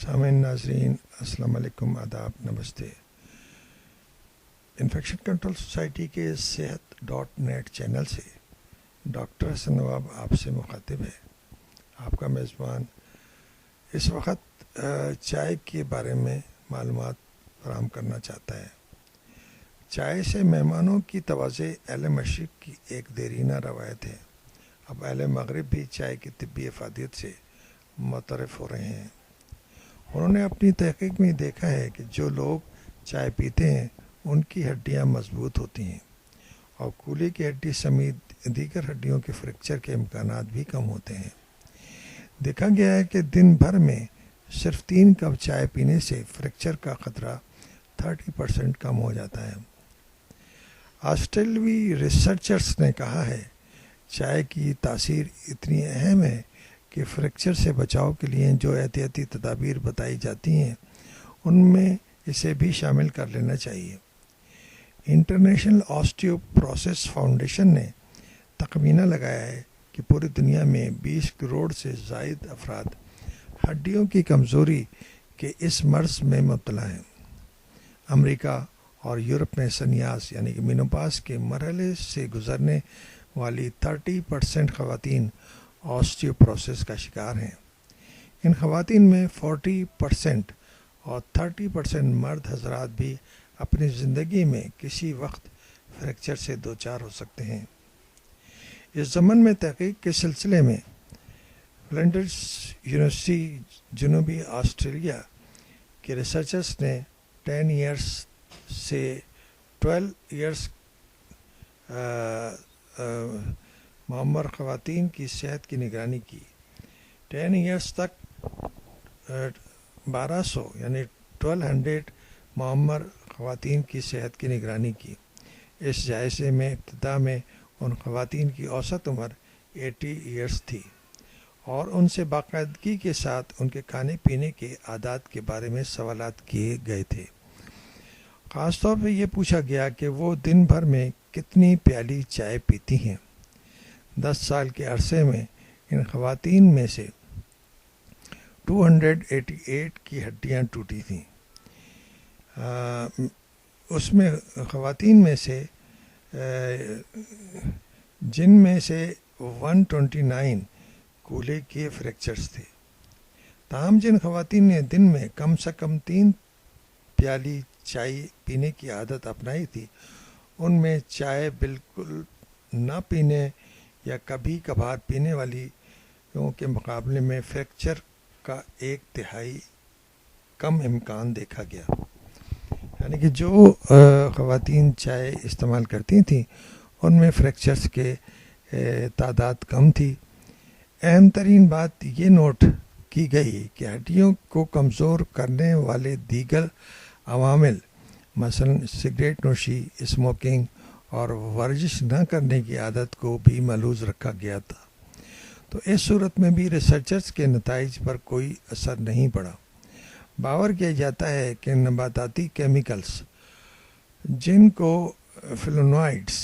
سامعین ناظرین السلام علیکم، آداب، نمستے۔ انفیکشن کنٹرول سوسائٹی کے صحت.نیٹ چینل سے ڈاکٹر حسن نواب آپ سے مخاطب ہے۔ آپ کا میزبان اس وقت چائے کے بارے میں معلومات فراہم کرنا چاہتا ہے۔ چائے سے مہمانوں کی توازے اہل مشرق کی ایک دیرینہ روایت ہے۔ اب اہل مغرب بھی چائے کی طبی افادیت سے متعارف ہو رہے ہیں۔ انہوں نے اپنی تحقیق میں دیکھا ہے کہ جو لوگ چائے پیتے ہیں ان کی ہڈیاں مضبوط ہوتی ہیں اور کولی کی ہڈی سمیت دیگر ہڈیوں کے فریکچر کے امکانات بھی کم ہوتے ہیں۔ دیکھا گیا ہے کہ دن بھر میں صرف 3 کپ چائے پینے سے فریکچر کا خطرہ 30% کم ہو جاتا ہے۔ آسٹریلوی ریسرچرز نے کہا ہے چائے کی تاثیر اتنی اہم ہے کہ فریکچر سے بچاؤ کے لیے جو احتیاطی تدابیر بتائی جاتی ہیں ان میں اسے بھی شامل کر لینا چاہیے۔ انٹرنیشنل آسٹیوپروسس فاؤنڈیشن نے تخمینہ لگایا ہے کہ پوری دنیا میں 20 کروڑ سے زائد افراد ہڈیوں کی کمزوری کے اس مرض میں مبتلا ہیں۔ امریکہ اور یورپ میں سنیاس یعنی کہ مینوپاز کے مرحلے سے گزرنے والی 30% خواتین آسٹیوپروسس کا شکار ہیں۔ ان خواتین میں 40% اور 30% مرد حضرات بھی اپنی زندگی میں کسی وقت فریکچر سے دوچار ہو سکتے ہیں۔ اس ضمن میں تحقیق کے سلسلے میں فلنڈرز یونیورسٹی جنوبی آسٹریلیا کے ریسرچرز نے 10 ایئرز سے 12 ایئرز معمر خواتین کی صحت کی نگرانی کی۔ 10 ایئرز تک 1200 یعنی 1200 معمر خواتین کی صحت کی نگرانی کی۔ اس جائزے میں ابتدا میں ان خواتین کی اوسط عمر 80 ایئرز تھی اور ان سے باقاعدگی کے ساتھ ان کے کھانے پینے کے عادات کے بارے میں سوالات کیے گئے تھے۔ خاص طور پہ یہ پوچھا گیا کہ وہ دن بھر میں کتنی پیالی چائے پیتی ہیں۔ 10 سال کے عرصے میں ان خواتین میں سے 288 کی ہڈیاں ٹوٹی تھیں۔ اس میں خواتین میں سے جن میں سے 129 کولے کے فریکچرز تھے۔ تاہم جن خواتین نے دن میں کم سے کم 3 پیالی چائے پینے کی عادت اپنائی تھی ان میں چائے بالکل نہ پینے یا کبھی کبھار پینے والی کے مقابلے میں فریکچر کا 1/3 کم امکان دیکھا گیا۔ یعنی کہ جو خواتین چائے استعمال کرتی تھیں ان میں فریکچرز کے تعداد کم تھی۔ اہم ترین بات یہ نوٹ کی گئی کہ ہڈیوں کو کمزور کرنے والے دیگر عوامل مثلا سگریٹ نوشی، اسموکنگ اور ورزش نہ کرنے کی عادت کو بھی ملحوظ رکھا گیا تھا۔ تو اس صورت میں بھی ریسرچرز کے نتائج پر کوئی اثر نہیں پڑا۔ باور کیا جاتا ہے کہ نباتاتی کیمیکلز جن کو فلونوائڈز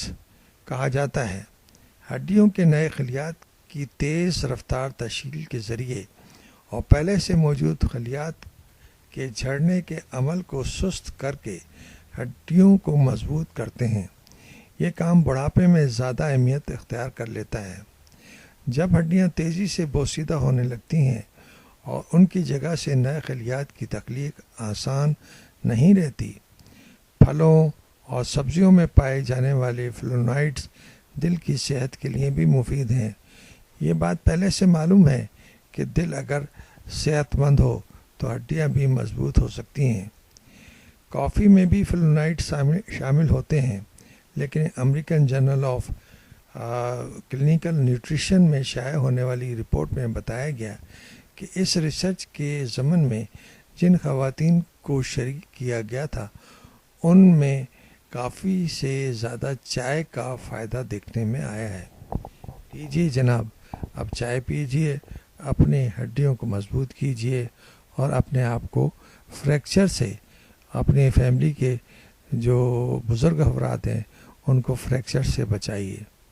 کہا جاتا ہے ہڈیوں کے نئے خلیات کی تیز رفتار تشکیل کے ذریعے اور پہلے سے موجود خلیات کے جھڑنے کے عمل کو سست کر کے ہڈیوں کو مضبوط کرتے ہیں۔ یہ کام بڑھاپے میں زیادہ اہمیت اختیار کر لیتا ہے جب ہڈیاں تیزی سے بوسیدہ ہونے لگتی ہیں اور ان کی جگہ سے نئے خلیات کی تخلیق آسان نہیں رہتی۔ پھلوں اور سبزیوں میں پائے جانے والے فلونوائڈز دل کی صحت کے لیے بھی مفید ہیں۔ یہ بات پہلے سے معلوم ہے کہ دل اگر صحت مند ہو تو ہڈیاں بھی مضبوط ہو سکتی ہیں۔ کافی میں بھی فلونوائڈ شامل ہوتے ہیں، لیکن American journal of clinical nutrition میں شائع ہونے والی رپورٹ میں بتایا گیا کہ اس ریسرچ کے ضمن میں جن خواتین کو شریک کیا گیا تھا ان میں کافی سے زیادہ چائے کا فائدہ دیکھنے میں آیا ہے۔ لیجیے جناب، اب چائے پیجیے، اپنی ہڈیوں کو مضبوط کیجیے اور اپنے آپ کو فریکچر سے، اپنے فیملی کے جو بزرگ افراد ہیں ان کو فریکچر سے بچائیے۔